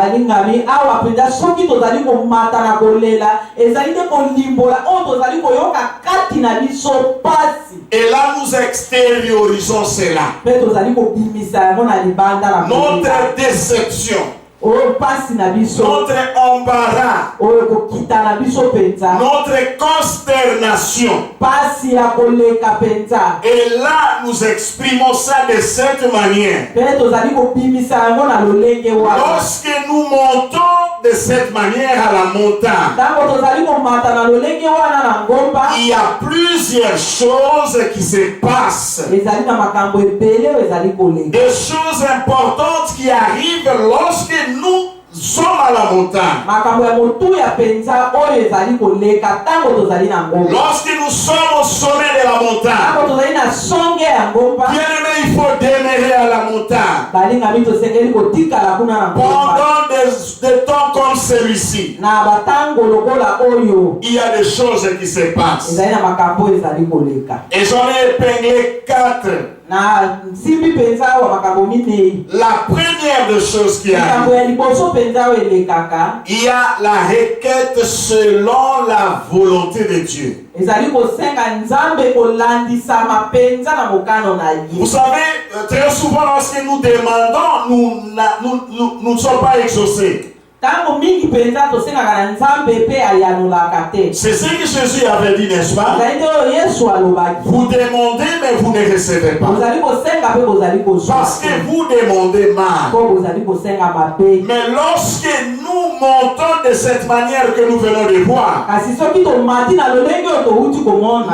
balingami awa penda soki tozali ko mata na kolela ezali te ko limbola o tozali ko yoka kati na biso pasi. Et là nous extériorisons cela. Pe tozali ko bimisa yango na libanda na Notre déception, notre embarras, notre consternation. Et là, nous exprimons ça de cette manière. Lorsque nous montons de cette manière à la montagne, il y a plusieurs choses qui se passent. Des choses importantes qui arrivent lorsque nous sommes à la montagne. Lorsque nous sommes au sommet de la montagne, bien aimé, il faut demeurer à la montagne pendant des temps comme celui-ci. Il y a des choses qui se passent et j'en ai épinglé 4. La première des choses qui arrive, il y a la requête selon la volonté de Dieu. Vous savez, très souvent lorsque nous demandons, nous ne sommes pas exaucés. C'est ce que Jésus avait dit, n'est-ce pas? Vous demandez, mais vous ne recevez pas. Parce que vous demandez mal. Mais lorsque nous montons de cette manière que nous venons de voir,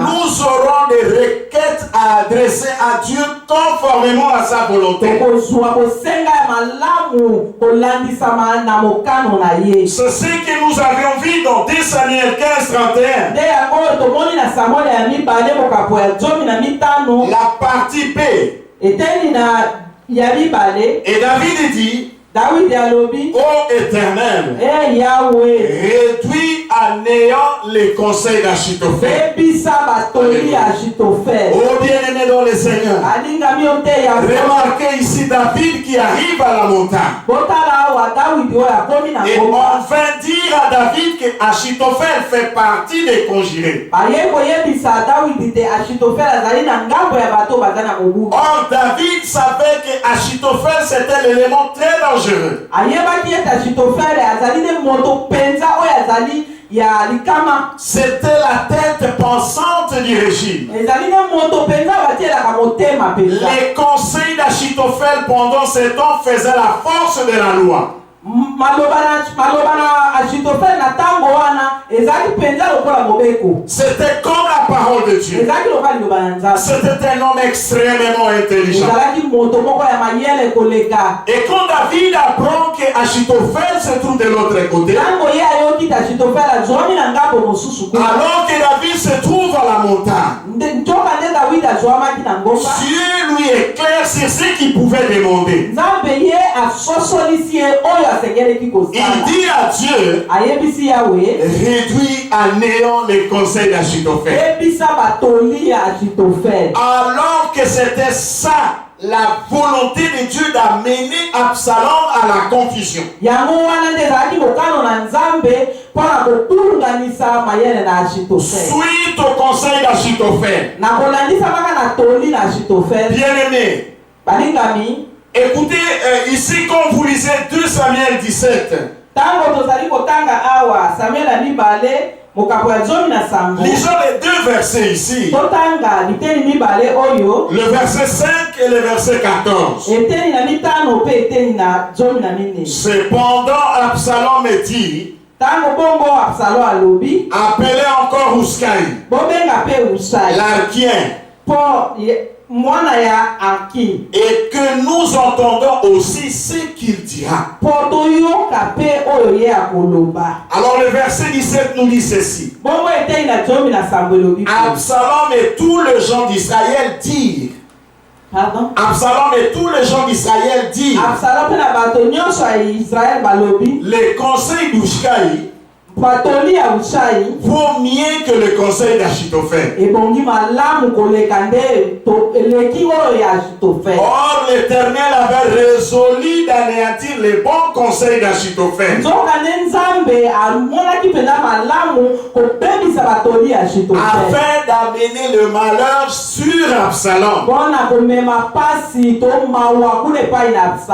nous aurons des requêtes à adresser à Dieu conformément à sa volonté. C'est ce que nous avions vu dans 2 Samuel 15:31. La partie B. Et David dit, ô Éternel, réduis à néant les conseils d'Achitophel. Oh bien-aimé dans le Seigneur, remarquez ici David qui arrive à la montagne. Et on va dire à David que Achitophel fait partie des conjurés. Or David savait que Achitophel c'était l'élément très dangereux. C'était la tête pensante du régime. Les conseils d'Achitophel pendant ce temps faisaient la force de la loi. C'était comme la parole de Dieu. C'était un homme extrêmement intelligent. Et quand David apprend que Achitophel se trouve de l'autre côté, alors que David se trouve à la montagne, Dieu lui éclaire sur ce qu'il pouvait demander. Il dit à Dieu, réduis à néant les conseils d'Achitophel. Alors que c'était ça la volonté de Dieu d'amener Absalom à la confusion. Suite au conseil d'Achitophel. Bien-aimé, écoutez, ici quand vous lisez 2 Samuel 17, lisons les 2 versets ici. Le verset 5 et le verset 14. Cependant, Absalom dit, appelez encore Uskaï, l'archien, et que nous entendons aussi ce qu'il dira. Alors le verset 17 nous dit ceci. Absalom et tous les gens d'Israël dirent. Absalom et tous les gens d'Israël dirent. Les conseils d'Ushkaï vaut mieux que le conseil d'Achitophel. Or, l'Éternel avait résolu d'anéantir les bons conseils d'Achitophel afin d'amener le malheur sur Absalom.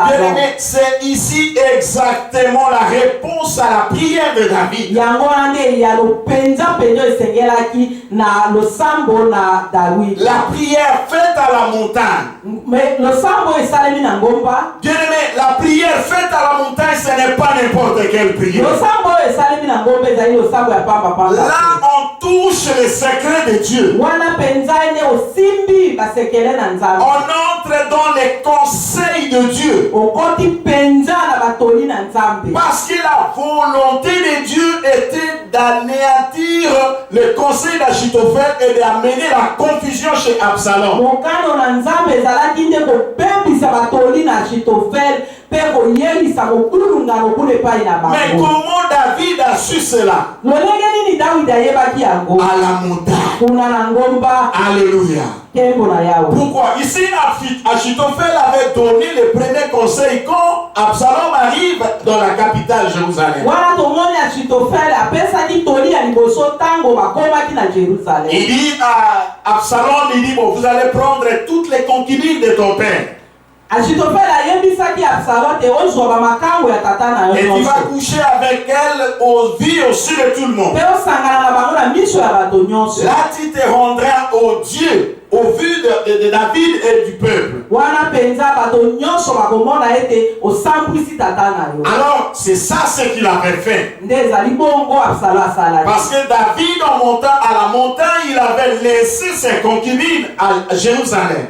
Bien-aimé, c'est ici exactement la réponse à la prière de David. La prière faite à la montagne. Bien-aimé, la prière faite à la montagne, ce n'est pas n'importe quelle prière. Là, on touche les secrets de Dieu. On entre dans les conseils de Dieu. Parce que la volonté de Dieu était d'anéantir le conseil d'Achitophel et d'amener la confusion chez Absalom. Mais comment David a su cela? À la montagne. Alléluia. Pourquoi? Ici, Achitophel avait donné les premiers conseils quand Absalom arrive dans la capitale Jérusalem. Il dit à Absalom, il dit, bon, vous allez prendre toutes les concubines de ton père. Et tu vas coucher avec elle aux vues au-dessus de tout le monde. Là, tu te rendras au Dieu, au vu de David et du peuple. Alors, c'est ça ce qu'il avait fait. Parce que David, en montant à la montagne, il avait laissé ses concubines à Jérusalem.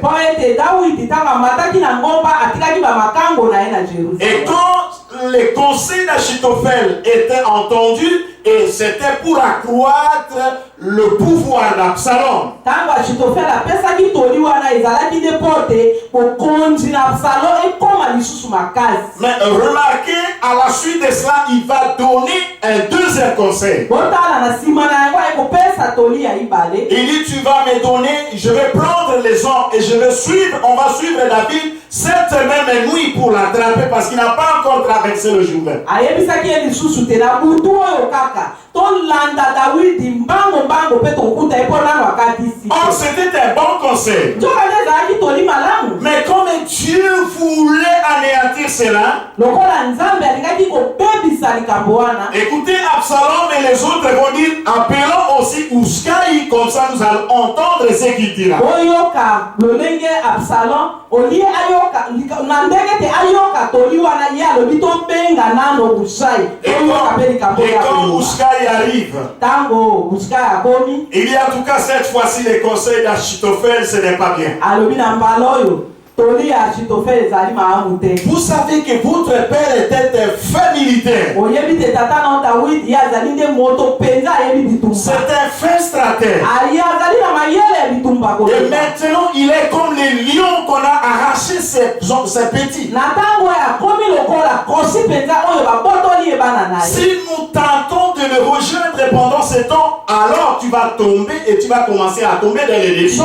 Et quand les conseils d'Achitophel étaient entendus, et c'était pour accroître le pouvoir d'Absalom. Mais remarquez, à la suite de cela, il va donner un deuxième conseil. Il dit, tu vas me donner, je vais prendre les hommes et je vais suivre, on va suivre David cette même nuit pour l'attraper parce qu'il n'a pas encore traversé le Jourdain. Or, c'était un bon conseil. Mais comme Dieu voulait anéantir cela, écoutez, Absalom et les autres vont dire, appelons aussi Ushkai, comme ça nous allons entendre ce qu'il dira. Et quand Ushkai arrive, il y a en tout cas cette fois-ci les conseils d'Achitophel, ce n'est pas bien. Vous savez que votre père était un fin militaire. C'est un fin stratège. Et maintenant, il est comme les lions qu'on a arraché ses petits. Si nous tentons de le rejoindre pendant ce temps, alors tu vas tomber et tu vas commencer à tomber dans les défis.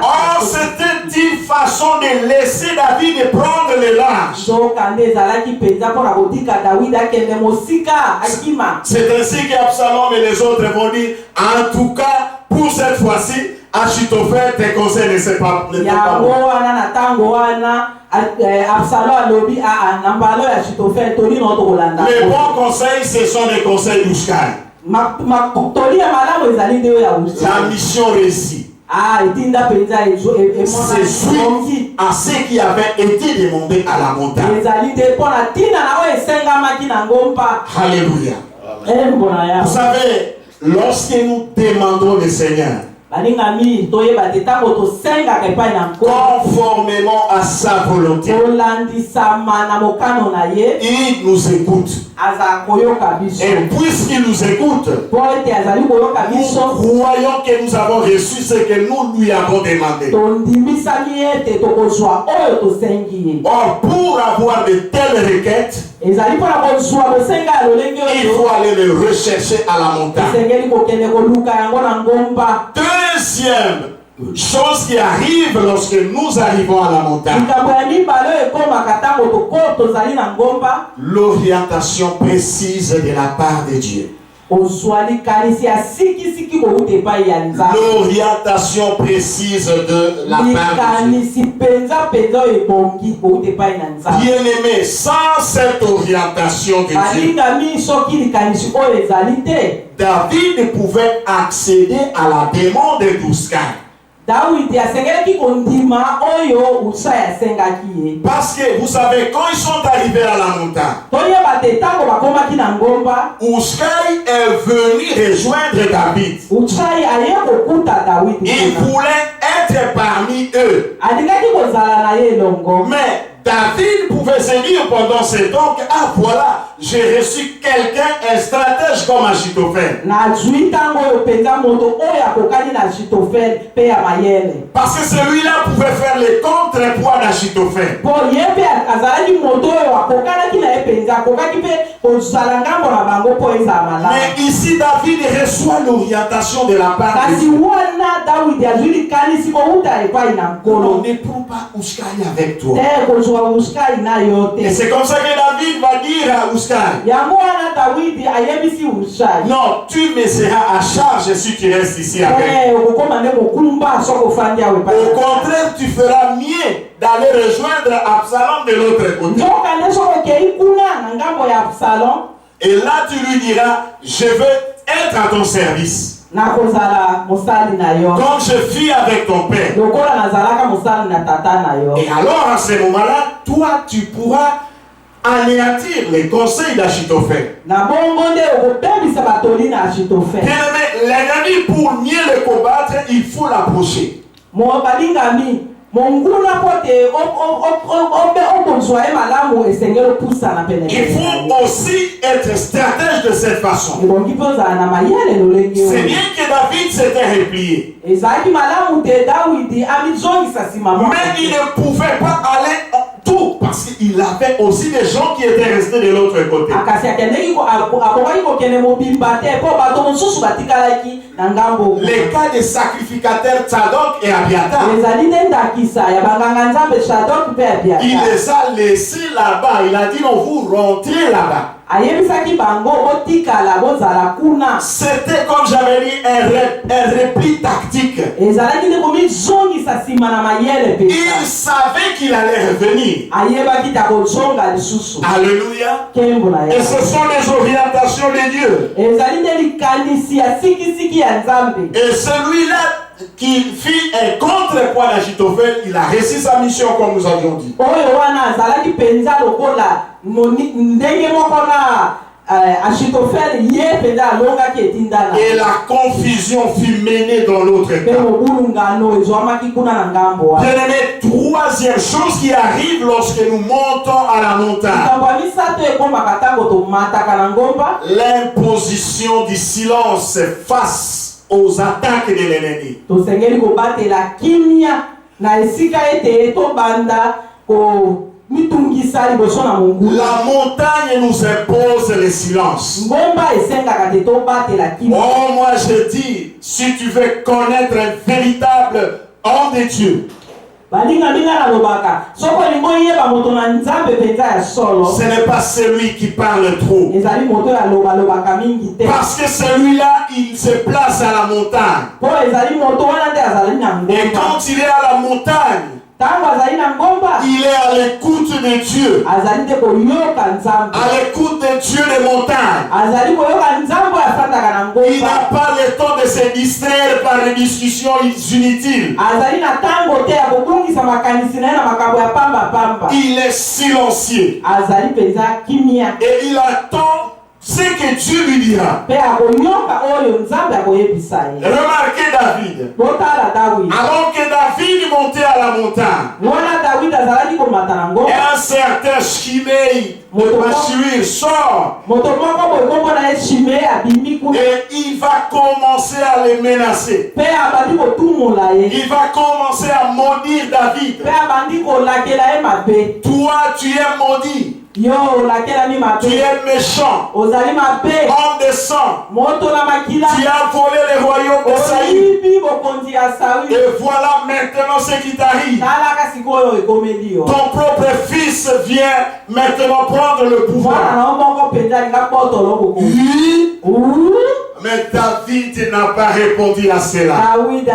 Or, c'était une façon de laisser David de prendre le large. C'est ainsi qu'Absalom et les autres vont dire, en tout cas, pour cette fois-ci, Achitophel, tes conseils ne sont pas bons. Les bons conseils, ce sont des conseils d'Ushkai. La mission réussie. C'est suite à ce qui avait été demandé à la montagne. Alléluia. Vous savez, lorsque nous demandons le Seigneur, conformément à sa volonté, il nous écoute. Et puisqu'il nous écoute, nous croyons que nous avons reçu ce que nous lui avons demandé. Or, pour avoir de telles requêtes, il faut aller le rechercher à la montagne. Deuxième chose qui arrive lorsque nous arrivons à la montagne, l'orientation précise de la part de Dieu. L'orientation précise de la part de Dieu. Bien-aimé, sans cette orientation de Dieu, David pouvait accéder à la demande de Douskar. Parce que vous savez, quand ils sont arrivés à la montagne, Uskai est venu rejoindre David. Il voulait être parmi eux. Mais David pouvait se dire pendant ce temps que, ah voilà, j'ai reçu quelqu'un, un stratège comme Achitophel. Parce que celui-là pouvait faire le contrepoids d'Achitophel. Mais ici, David reçoit l'orientation de la part de Dieu. On n'éprouve pas Uskai avec toi. Et c'est comme ça que David va dire à Uskai, non, tu me seras à charge si tu restes ici avec. Au contraire, tu feras mieux d'aller rejoindre Absalom de l'autre côté. Et là, tu lui diras, je veux être à ton service. Comme je vis avec ton père. Et alors à ce moment-là, toi tu pourras anéantir les conseils d'Achitophel. L'ennemi, pour mieux le combattre, il faut l'approcher. Il faut aussi être stratège de cette façon. C'est bien que David s'était replié. Mais il ne pouvait pas aller tout parce qu'il avait aussi des gens qui étaient restés de l'autre côté. Les cas des sacrificateurs Tzadok et Abiatar, il les a laissés là-bas. Il a dit non, vous rentrez là-bas. C'était, comme j'avais dit, un repli tactique. Il savait qu'il allait revenir. Alléluia. Et ce sont les orientations de Dieu. Et celui-là qui fit un contrepoids d'Achitophel, il a réussi sa mission comme nous avions dit. Et la confusion fut menée dans l'autre cas. Bien-aimé, troisième chose qui arrive lorsque nous montons à la montagne, l'imposition du silence face aux attaques de l'ennemi. La montagne nous impose le silence. Oh, moi je dis, si tu veux connaître un véritable homme de Dieu, ce n'est pas celui qui parle trop. Parce que celui-là, il se place à la montagne. Et quand il est à la montagne, il est à l'écoute de Dieu. À l'écoute de Dieu des montagnes. Il n'a pas le temps de se distraire par les discussions inutiles. Il est silencieux. Et il attend ce que Dieu lui dira. Remarquez David. Alors que David montait à la montagne, un certain Shimei de Bashir sort et il va commencer à les menacer. Il va commencer à maudire David. Toi, tu es maudit. Tu es méchant, homme de sang. Tu as volé les royaumes de Saïd. Et voilà maintenant ce qui t'arrive. Ton propre fils vient maintenant prendre le pouvoir. Oui. Mais David n'a pas répondu à cela. David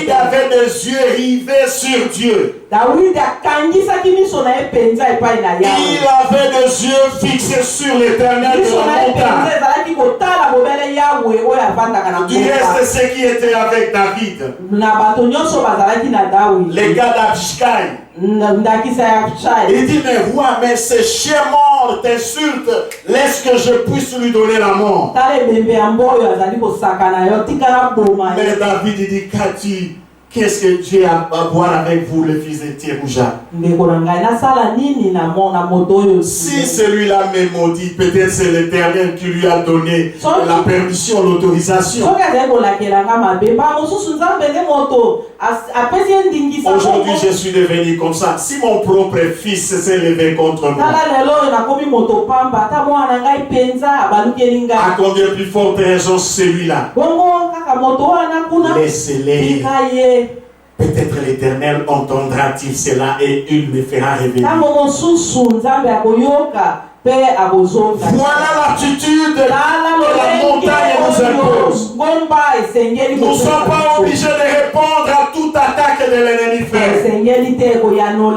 avait des yeux rivés sur Dieu. Il avait des yeux fixés sur l'Éternel de la montagne. Du reste, ce qui était avec David, les gars d'Abishai, il dit, mais roi, mais ce chien mort t'insulte, laisse que je puisse lui donner la mort. Mais David dit, qu'est-ce que Dieu a à voir avec vous, le fils de Thérouja? Si celui-là me maudit, peut-être c'est l'Éternel qui lui a donné la permission, l'autorisation. Aujourd'hui, je suis devenu comme ça. Si mon propre fils s'est levé contre moi, à combien plus forte raison celui-là? Laissez-les. Peut-être l'Éternel entendra-t-il cela et il me fera revenir. Voilà l'attitude que la montagne nous impose. Nous ne sommes pas obligés de répondre à toute attaque de l'ennemi fait. Nous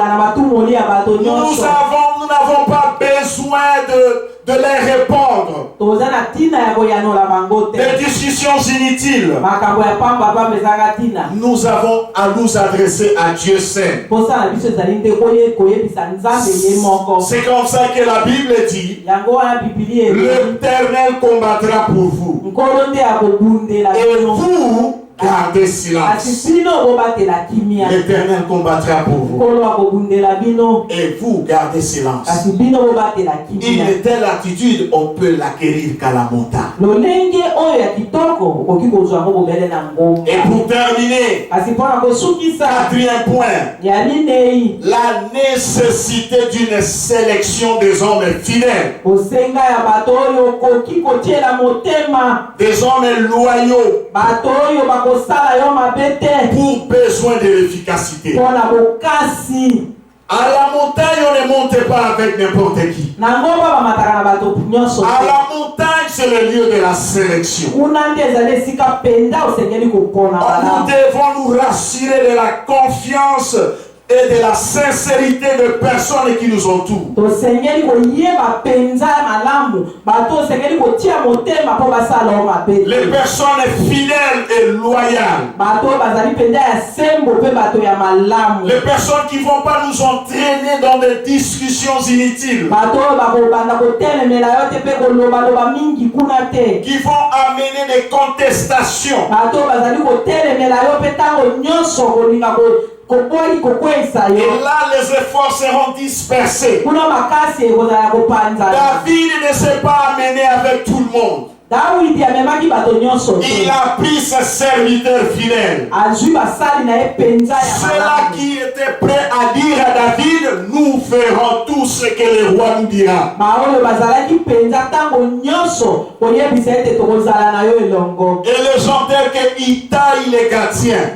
n'avons pas besoin de les répondre. Des discussions inutiles. Nous avons à nous adresser à Dieu Saint. C'est comme ça que la Bible dit, l'Éternel combattra pour vous. Et vous gardez silence. L'Éternel combattra pour vous. Et vous gardez silence. Une telle attitude, on peut l'acquérir qu'à la montagne. Et pour terminer, quatrième point, la nécessité d'une sélection des hommes fidèles. Des hommes loyaux. Pour besoin de l'efficacité. À la montagne, on ne monte pas avec n'importe qui. À la montagne, c'est le lieu de la sélection. Nous devons nous rassurer de la confiance et de la sincérité de personnes qui nous entourent. Les personnes fidèles et loyales. Les personnes qui ne vont pas nous entraîner dans des discussions inutiles. Qui vont amener des contestations. Et là, les efforts seront dispersés. David ne s'est pas amené avec tout le monde. Il a pris ses serviteurs fidèles. Ceux-là qui étaient prêts à dire à David, nous ferons tout ce que le roi nous dira. Et les gens tels que Itaï les Gatien,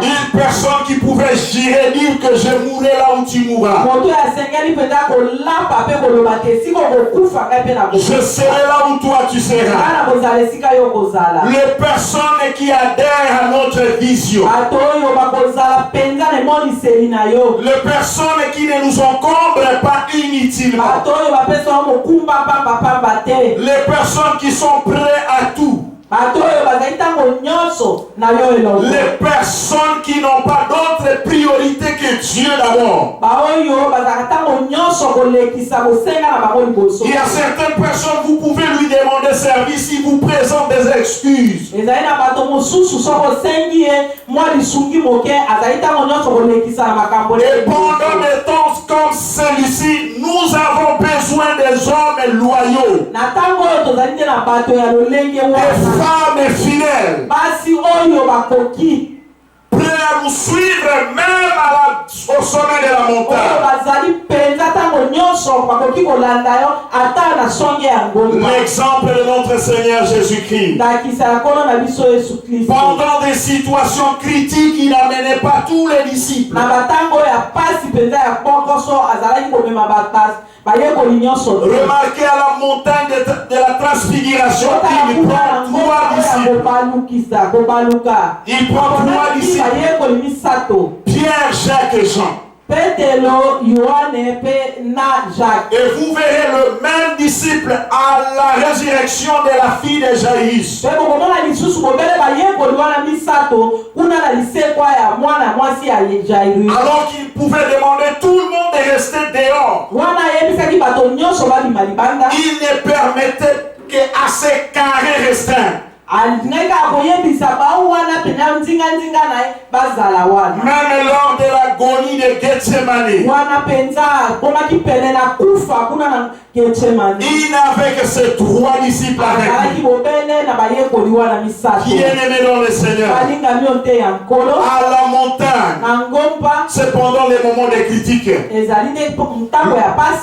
une personne qui pouvait jurer, dire que je mourrai là où tu mourras. Je serai là où toi tu seras. Les personnes qui adhèrent à notre vision. Les personnes qui ne nous encombrent pas inutilement. Les personnes qui sont prêtes à tout. Les personnes qui n'ont pas d'autre priorité que Dieu d'abord. Il y a certaines personnes, vous pouvez lui demander service, il vous présente des excuses. Et pendant des temps comme celui-ci, nous avons besoin des hommes loyaux, des femmes fidèles, prêts à nous suivre même au sommet de la montagne. L'exemple de notre Seigneur Jésus-Christ. Pendant des situations critiques, il n'amenait pas tous les disciples. Remarquez à la montagne de la transfiguration, il prend 3 disciples. Il prend 3 disciples. Pierre, Jacques et Jean. Et vous verrez le même disciple à la résurrection de la fille de Jaïrus. Alors qu'il pouvait demander tout le monde de rester dehors, il ne permettait qu'à ces carrés restreints. Même lors de l'agonie de Gethsemane, il n'avait que ses 3 disciples avec lui. Qui est aimé dans le Seigneur. À la montagne, c'est pendant les moments de critique.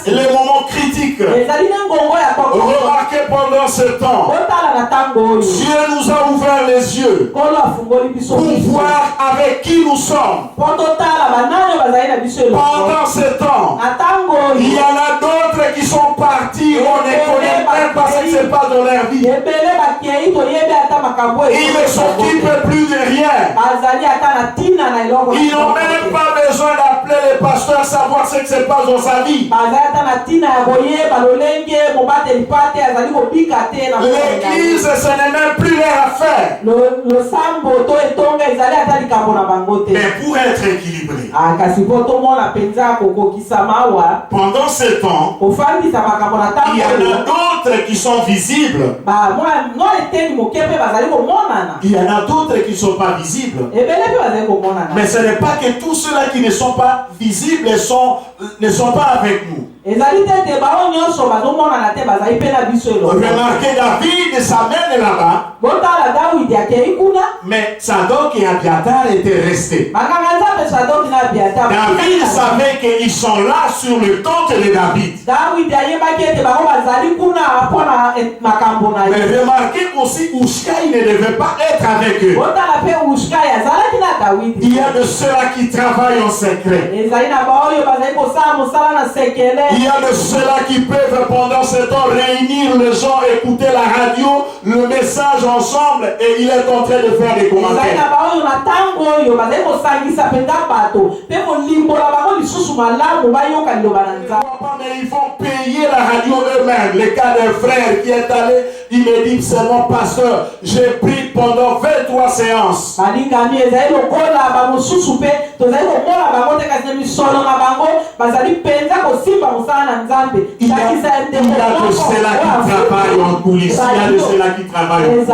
Les moments critiques. Remarquez pendant ce temps, Dieu nous a ouvert les yeux pour voir avec qui nous sommes. Pendant ce temps, il y en a d'autres qui sont partis, on ne connaît même pas ce qui se passe dans leur vie. Ils ne s'occupent plus de rien. Ils n'ont même pas besoin d'appeler les pasteurs, savoir ce qui se passe dans sa vie. L'église, ce n'est même plus leur affaire. Mais pour être équilibré, pendant ce temps, il y en a d'autres qui sont visibles. Il y en a d'autres qui ne sont pas visibles. Mais ce n'est pas que tous ceux-là qui ne sont pas visibles ne sont pas avec nous. Remarquez, David s'amène là-bas. Mais Sadok et Abiatar étaient restés. David savait qu'ils sont là sur le temple de David. Mais remarquez aussi, Ushka, il ne devait pas être avec eux. Il y a de ceux-là qui travaillent en secret. Il y a de ceux-là qui peuvent pendant ce temps réunir les gens, écouter la radio, le message ensemble, et il est en train de faire des commentaires. Mais ils vont payer la radio eux-mêmes. Le cas d'un frère qui est allé, il me dit seulement, pasteur, j'ai pris pendant 23 séances. Il y a de ceux-là qui travaillent en coulisses. Il y a de ceux-là qui travaillent en coulisses.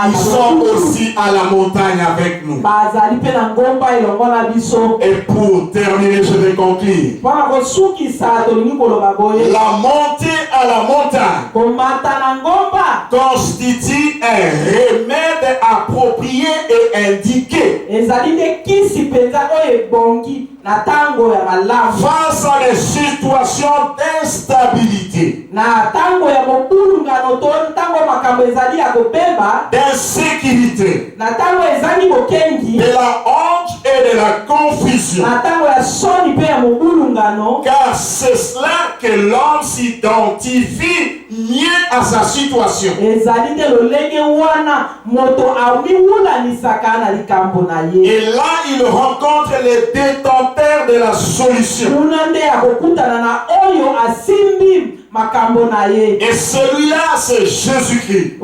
Ils sont aussi à la montagne avec nous. Et pour terminer, je vais conclure. La montée à la montagne constitue un remède approprié et indiqué face à des situations d'instabilité, d'insécurité, de la honte et de la confusion. Car c'est cela que l'homme s'identifie mieux à sa situation. Et là, il rencontre les détenteurs de la solution. Et celui-là, c'est Jésus-Christ.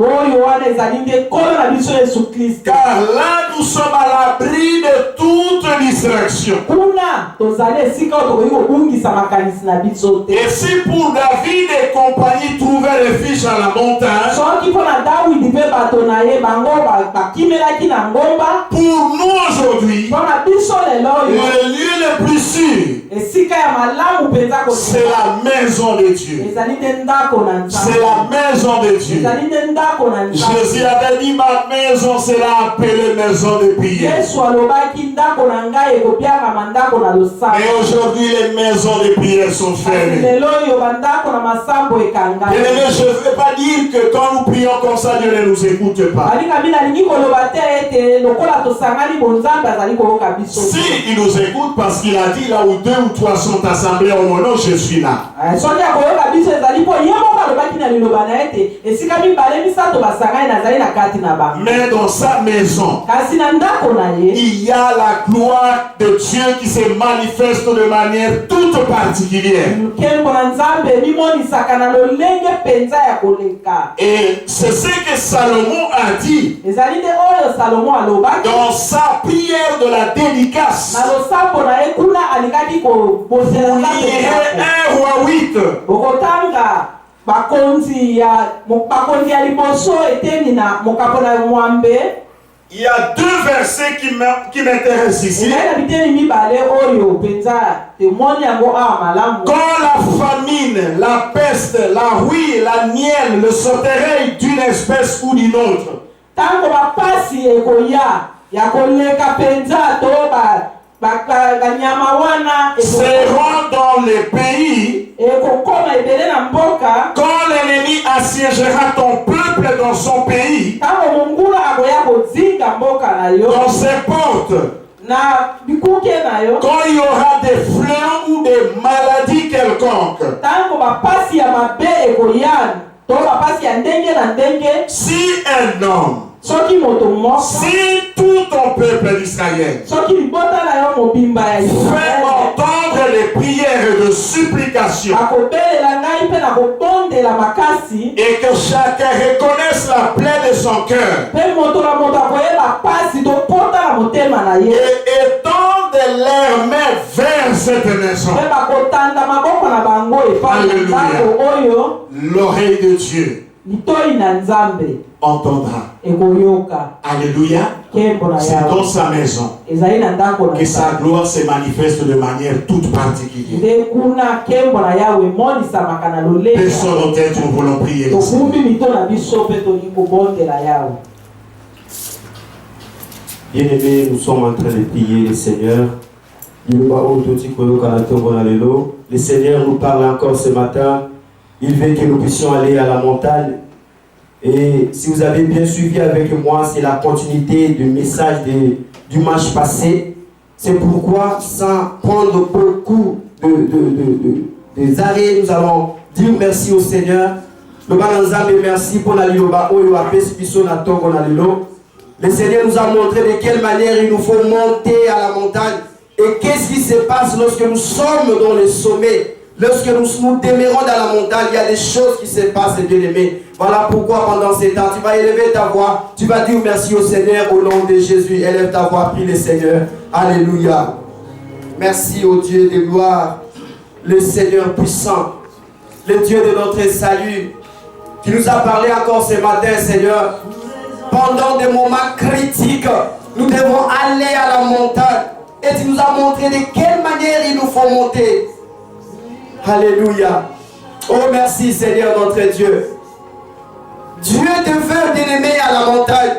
Car là, nous sommes à l'abri de toute distraction. Et si pour David et compagnie trouvaient refuge à la montagne, pour nous aujourd'hui, le lieu le plus sûr, c'est la maison de Dieu. C'est la maison de Dieu. Jésus avait dit, ma maison sera appelée maison de prière. Et aujourd'hui, les maisons de prière sont fermées. Bien aimé, je ne veux pas dire que quand nous prions comme ça, Dieu ne nous écoute pas. Si il nous écoute parce qu'il a dit là où 2 ou 3 sont assemblés en mon nom, je suis là. Mais dans sa maison, il y a la gloire de Dieu qui se manifeste de manière toute particulière. Et c'est ce que Salomon a dit dans sa prière de la dédicace. Vous lirez 1 Roi 8. Il y a 2 versets qui m'intéressent ici. Quand la famine, la peste, la rouille, la nielle, le sauterelle d'une espèce ou d'une autre seront dans les pays, quand l'ennemi assiégera ton peuple dans son pays, dans ses portes, quand il y aura des fléaux ou des maladies quelconques, si un homme, si tout ton peuple d'Israël fait entendre les prières de supplication et que chacun reconnaisse la plaie de son cœur et étende leurs mains vers cette maison, alléluia, l'oreille de Dieu entendra. Alléluia. C'est dans sa maison que sa gloire se manifeste de manière toute particulière. Baissons nos têtes, nous voulons prier. Bien-aimés, nous sommes en train de prier le Seigneur. Le Seigneur nous parle encore ce matin. Il veut que nous puissions aller à la montagne. Et si vous avez bien suivi avec moi, c'est la continuité du message du dimanche passé. C'est pourquoi, sans prendre beaucoup des arrêts, nous allons dire merci au Seigneur. Merci pour la liloba. Le Seigneur nous a montré de quelle manière il nous faut monter à la montagne. Et qu'est-ce qui se passe lorsque nous sommes dans le sommet. Lorsque nous demeurons dans la montagne, il y a des choses qui se passent, bien-aimés. Voilà pourquoi pendant ces temps, tu vas élever ta voix, tu vas dire merci au Seigneur au nom de Jésus. Élève ta voix, prie le Seigneur. Alléluia. Merci au Dieu de gloire, le Seigneur puissant, le Dieu de notre salut, qui nous a parlé encore ce matin, Seigneur. Pendant des moments critiques, nous devons aller à la montagne. Et tu nous as montré de quelle manière il nous faut monter. Alléluia. Oh merci Seigneur notre Dieu. Dieu te veut bien-aimé à la montagne.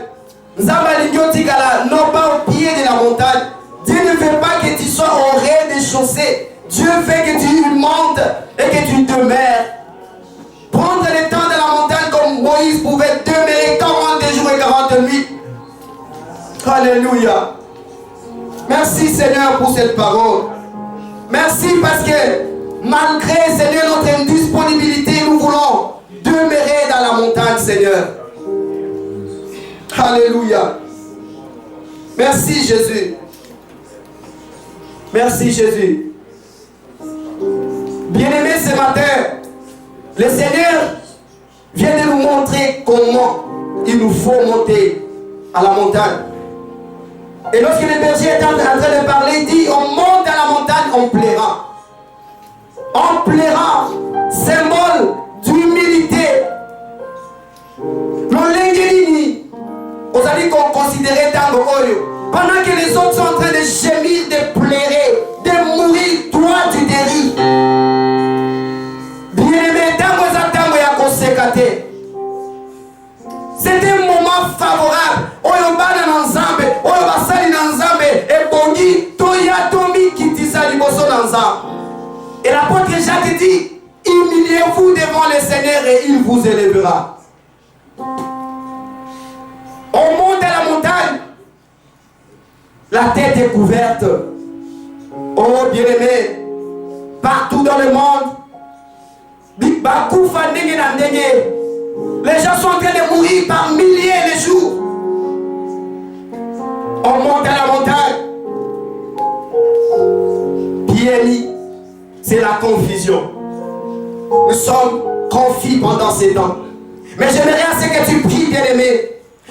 Non pas au pied de la montagne. Dieu ne veut pas que tu sois au rez-de-chaussée. Dieu veut que tu montes et que tu demeures. Prendre le temps de la montagne comme Moïse pouvait demeurer 40 jours et 40 nuits. Alléluia. Merci Seigneur pour cette parole. Merci parce que malgré Seigneur notre indisponibilité, nous voulons demeurer dans la montagne Seigneur. Alléluia. Merci Jésus. Merci Jésus. Bien-aimé ce matin, Le Seigneur vient de nous montrer comment il nous faut monter à la montagne. Et lorsque le berger est en train de parler, il dit, on monte à la montagne, on plaira. On plaira, symbole d'humilité. Vous allez considérer Tango Oyo. Pendant que les autres sont en train de gémir, de pleurer, de mourir, toi tu déris. Bien-aimé, Tango ya konsekate. C'est un moment favorable. Oyo bana na nzambe, oyo basali na nzambe, ebongi toya tomi kitisa liboso na nzambe. Et l'apôtre Jacques dit, humiliez-vous devant le Seigneur et il vous élèvera. On monte à la montagne, la tête est couverte. Oh bien-aimé, partout dans le monde, les gens sont en train de mourir par milliers les jours. On monte à la montagne. Pierre, c'est la confusion. Nous sommes confus pendant ces temps. Mais j'aimerais à ce que tu pries, bien-aimé.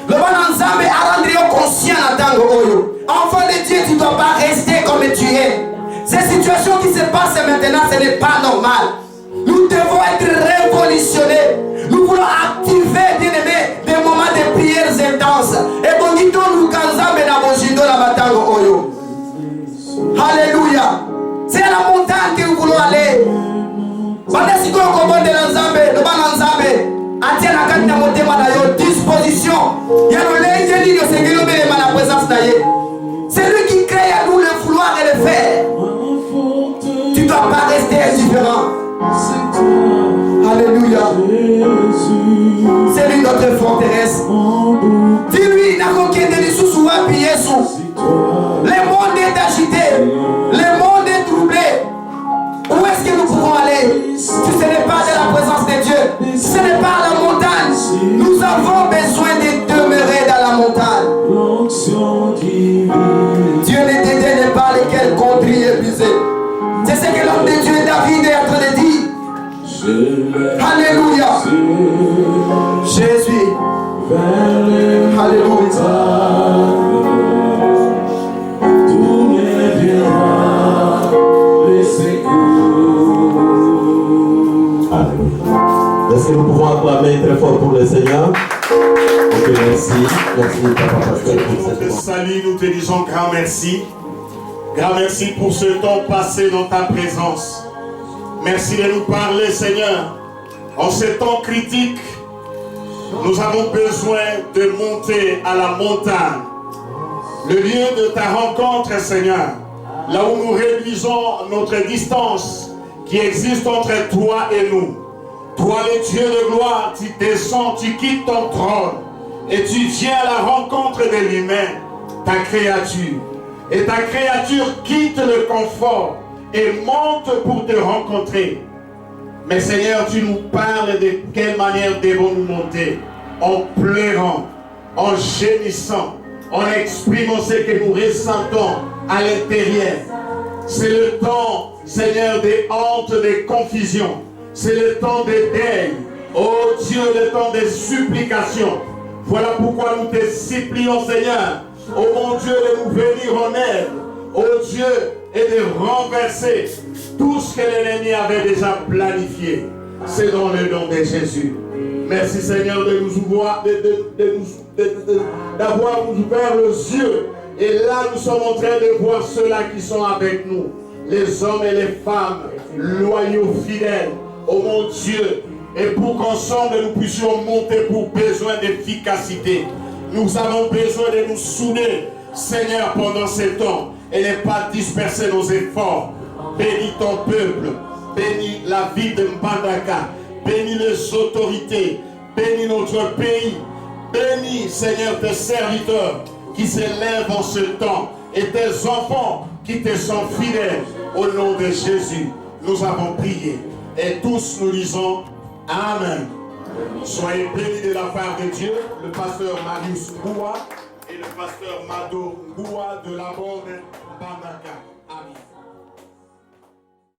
Le bon ensemble a rendu conscient à Tango Oyo. Enfant de Dieu, tu ne dois pas rester comme tu es. Ces situations qui se passent maintenant, ce n'est pas normal. Nous devons être révolutionnés. Nous voulons activer, bien-aimés, des moments de prières intenses. Et bon, nous nous la Oyo. Alléluia. C'est à la montagne que nous voulons aller. Si nous avons de atia na kati na motema na yo disposition ya lolengi nini osengeli obelema na présence na ye. C'est lui qui crée à nous le vouloir et le faire. Tu ne dois pas rester indifférent. Alléluia. C'est lui notre forteresse. Dis-lui na kokende lisusu wapi Yesu. Le monde est agité, le monde est troublé. Où est-ce que nous pouvons aller? Si ce n'est pas de la présence de Dieu, si ce n'est pas la montagne, nous avons besoin de demeurer dans la montagne. Dieu ne dédaigne pas lesquels contrit et brisés. C'est ce que l'homme de Dieu David est en train de dire. Alléluia. Jésus. Alléluia. Est-ce que nous pouvons acclamer très fort pour le Seigneur? Ok, merci. Merci, Papa Pasteur, pour cette demande. Salut, nous te disons grand merci. Grand merci pour ce temps passé dans ta présence. Merci de nous parler, Seigneur. En ce temps critique, nous avons besoin de monter à la montagne. Le lieu de ta rencontre, Seigneur. Là où nous réduisons notre distance qui existe entre toi et nous. Toi, le Dieu de gloire, tu descends, tu quittes ton trône et tu viens à la rencontre de l'humain, ta créature. Et ta créature quitte le confort et monte pour te rencontrer. Mais Seigneur, tu nous parles de quelle manière devons-nous monter? En pleurant, en gémissant, en exprimant ce que nous ressentons à l'intérieur. C'est le temps, Seigneur, des hontes, des confusions. C'est le temps de deuil. Oh Dieu, le temps de supplication. Voilà pourquoi nous te supplions, Seigneur. Oh mon Dieu, de nous venir en aide. Oh Dieu, et de renverser tout ce que l'ennemi avait déjà planifié. C'est dans le nom de Jésus. Merci Seigneur de nous ouvrir, d'avoir ouvert les yeux. Et là, nous sommes en train de voir ceux-là qui sont avec nous. Les hommes et les femmes, loyaux, fidèles. Oh mon Dieu, et pour qu'ensemble nous puissions monter pour besoin d'efficacité. Nous avons besoin de nous souder, Seigneur, pendant ces temps et ne pas disperser nos efforts. Bénis ton peuple, bénis la vie de Mbandaka, bénis les autorités, bénis notre pays, bénis, Seigneur, tes serviteurs qui s'élèvent en ce temps et tes enfants qui te sont fidèles. Au nom de Jésus, nous avons prié. Et tous nous disons Amen. Soyez bénis de la part de Dieu, le pasteur Marius Ngoua et le pasteur Mado Ngoua de la bande Bandaka.